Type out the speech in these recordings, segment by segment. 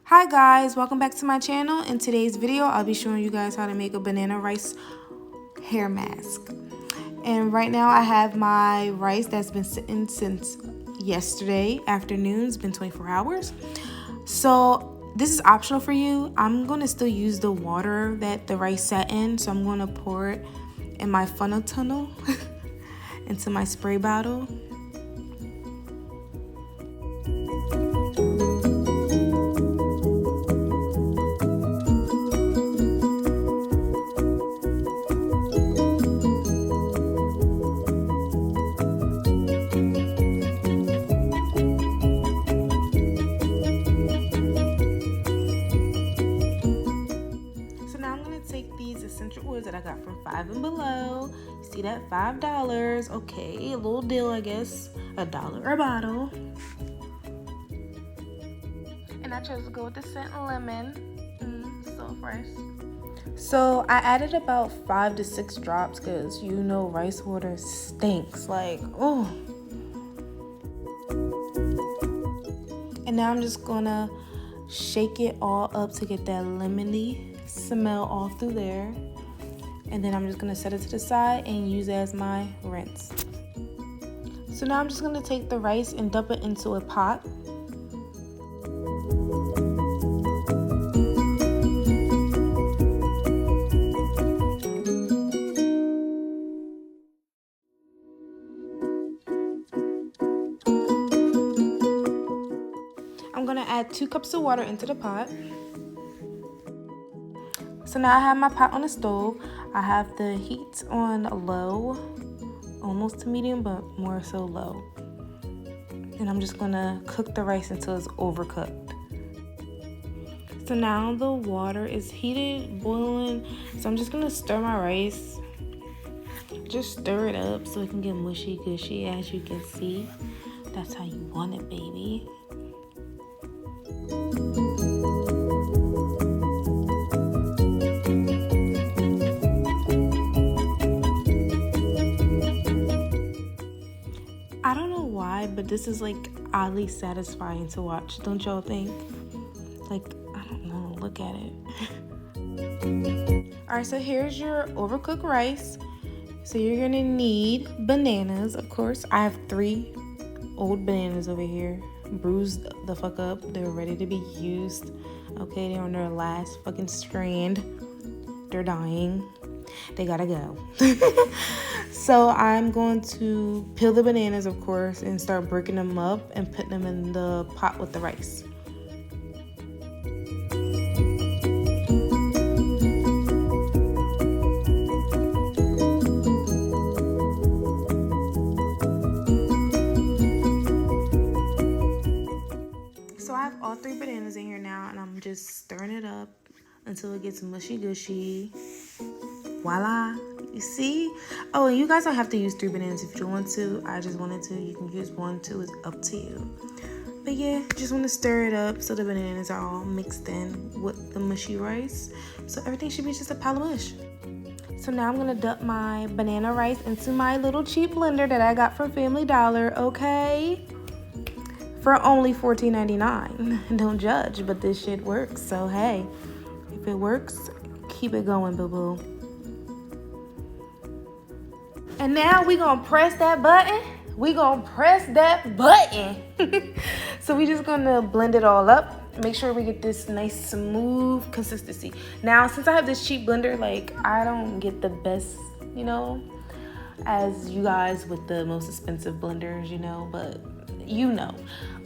Hi guys, welcome back to my channel. In today's video, I'll be showing you guys how to make a banana rice hair mask. And right now I have my rice that's been sitting since yesterday afternoon. It's been 24 hours. So this is optional for you. I'm going to still use the water that the rice sat in. So I'm going to pour it in my funnel tunnel into my spray bottle. Essential oils that I got from Five and Below. You see that? $5. Okay, a little deal, I guess. $1 a bottle. And I chose to go with the scent lemon. So fresh. So I added about 5 to 6 drops because you know rice water stinks. Like, oh. And now I'm just gonna shake it all up to get that lemony smell all through there. And then I'm just gonna set it to the side and use it as my rinse. So now I'm just gonna take the rice and dump it into a pot. I'm gonna add 2 cups of water into the pot. So now I have my pot on the stove. I have the heat on low, almost to medium, but more so low. And I'm just gonna cook the rice until it's overcooked. So now the water is heated, boiling. So I'm just gonna stir my rice. Just stir it up so it can get mushy gushy, as you can see. That's how you want it, baby. I don't know why, but this is like oddly satisfying to watch. Don't y'all think? Like, I don't know, look at it. All right, so here's your overcooked rice. So you're gonna need bananas, of course. I have 3 old bananas over here, bruised the fuck up. They're ready to be used. Okay, they're on their last fucking strand. They're dying. They gotta go. So I'm going to peel the bananas, of course, and start breaking them up and putting them in the pot with the rice. So I have all 3 bananas in here now, and I'm just stirring it up until it gets mushy gushy. Voila, you see? Oh, and you guys don't have to use 3 bananas if you want to. I just wanted to. You can use 1, 2, it's up to you. But yeah, just want to stir it up so the bananas are all mixed in with the mushy rice. So everything should be just a pile of mush. So now I'm gonna dump my banana rice into my little cheap blender that I got from Family Dollar, okay? For only $14.99. Don't judge, but this shit works. So hey, if it works, keep it going, boo-boo. And now we gonna press that button. So we just gonna blend it all up. Make sure we get this nice smooth consistency. Now, since I have this cheap blender, like I don't get the best, you know, as you guys with the most expensive blenders, you know, but you know,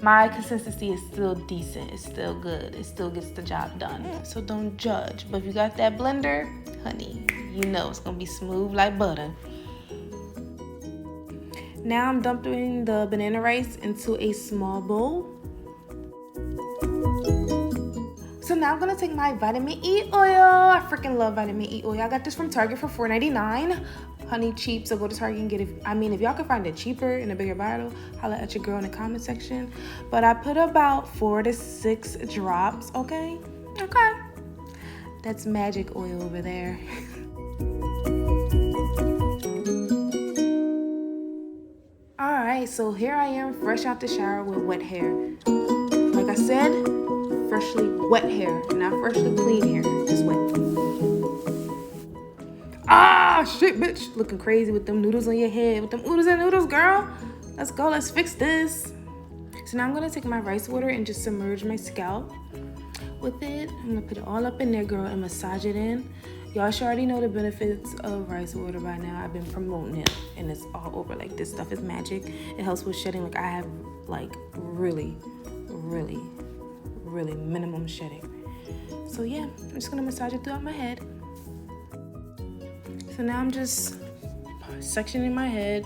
my consistency is still decent. It's still good. It still gets the job done. So don't judge. But if you got that blender, honey, you know it's gonna be smooth like butter. Now I'm dumping the banana rice into a small bowl. So now I'm gonna take my vitamin E oil. I freaking love vitamin E oil. I got this from Target for $4.99. Honey, cheap, so go to Target and get it. I mean, if y'all can find it cheaper in a bigger bottle, holla at your girl in the comment section. But I put about 4 to 6 drops, okay? Okay. That's magic oil over there. Alright, so here I am, fresh out the shower with wet hair. Like I said, freshly wet hair, not freshly clean hair, just wet. Ah, shit, bitch. Looking crazy with them noodles on your head. With them oodles and noodles, girl. Let's go. Let's fix this. So now I'm going to take my rice water and just submerge my scalp with it. I'm going to put it all up in there, girl, and massage it in. Y'all should already know the benefits of rice water by now. I've been promoting it, and it's all over. Like, this stuff is magic. It helps with shedding. Like, I have, like, really minimum shedding. So, yeah, I'm just going to massage it throughout my head. So now I'm just sectioning my head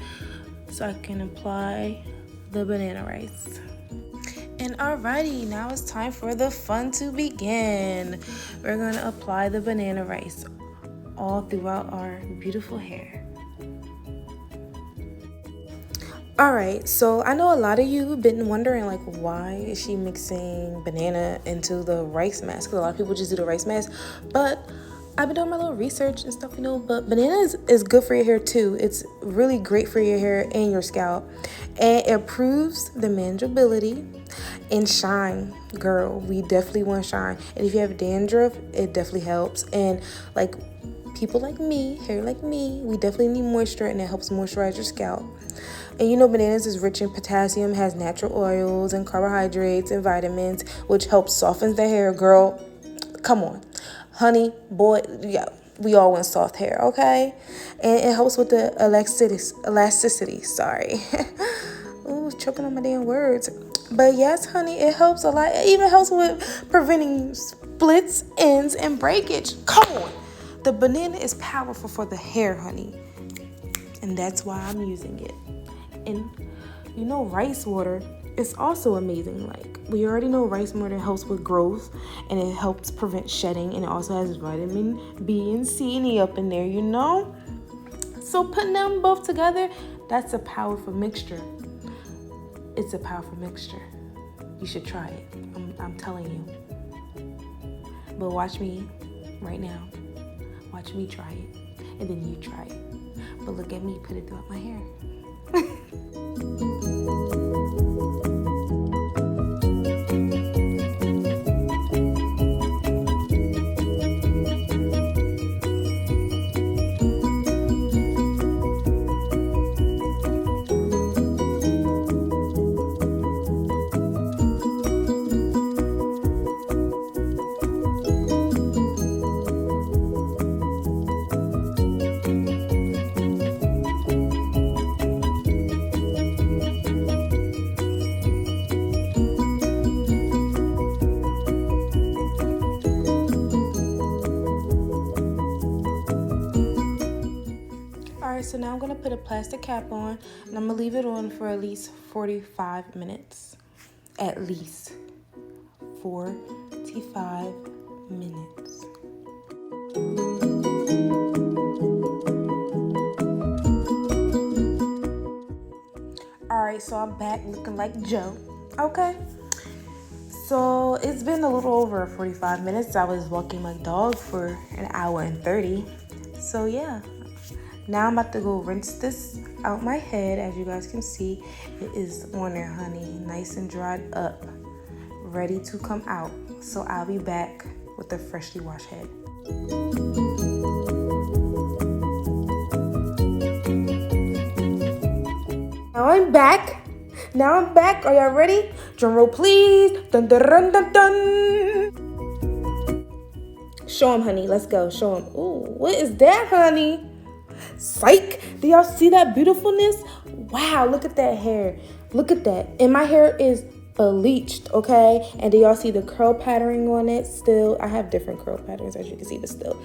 so I can apply the banana rice. And alrighty, now it's time for the fun to begin. We're gonna apply the banana rice all throughout our beautiful hair. Alright, so I know a lot of you have been wondering, like, why is she mixing banana into the rice mask? Because a lot of people just do the rice mask, but I've been doing my little research and stuff, you know, but banana is good for your hair too. It's really great for your hair and your scalp. And it improves the manageability and shine. Girl, we definitely want shine. And if you have dandruff, it definitely helps. And like people like me, hair like me, we definitely need moisture, and it helps moisturize your scalp. And you know, bananas is rich in potassium, has natural oils and carbohydrates and vitamins, which helps soften the hair. Girl, come on. Honey, boy, yeah, we all want soft hair, okay? And it helps with the elasticity, sorry. Ooh, choking on my damn words. But yes, honey, it helps a lot. It even helps with preventing splits, ends, and breakage. Come on. The banana is powerful for the hair, honey. And that's why I'm using it. And you know, rice water is also amazing. Like, we already know rice water helps with growth, and it helps prevent shedding, and it also has vitamin B and C and E up in there, you know? So putting them both together, that's a powerful mixture. It's a powerful mixture. You should try it. I'm telling you. But watch me right now. Watch me try it, and then you try it. But look at me put it throughout my hair. So now I'm going to put a plastic cap on, and I'm going to leave it on for at least 45 minutes. At least 45 minutes. Alright, so I'm back looking like Joe. Okay. So it's been a little over 45 minutes. I was walking my dog for an hour and 30. So yeah. Now I'm about to go rinse this out my head. As you guys can see, it is on there, honey. Nice and dried up. Ready to come out. So I'll be back with a freshly washed head. Now I'm back. Are y'all ready? Drum roll, please. Dun dun dun dun dun. Show him, honey. Let's go. Show him. Ooh, what is that, honey? Psych! Do y'all see that beautifulness? Wow, look at that hair. Look at that. And my hair is bleached, okay? And do y'all see the curl patterning on it still? I have different curl patterns, as you can see, but still.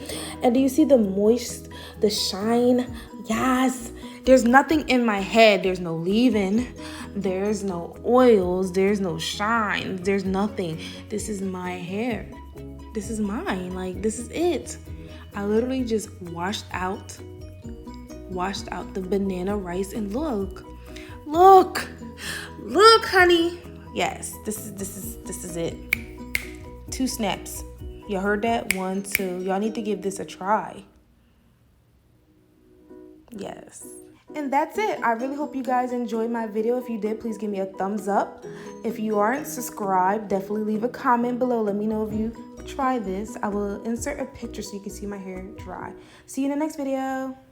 And do you see the moist, the shine? Yes. There's nothing in my head. There's no leave-in. There's no oils. There's no shine. There's nothing. This is my hair. This is mine. Like, this is it. I literally just washed out the banana rice, and look, honey. Yes, this is it. 2 snaps. Y'all heard that? 1, 2. Y'all need to give this a try. Yes. And that's it. I really hope you guys enjoyed my video. If you did, please give me a thumbs up. If you aren't subscribed, definitely leave a comment below. Let me know if you try this. I will insert a picture so you can see my hair dry. See you in the next video.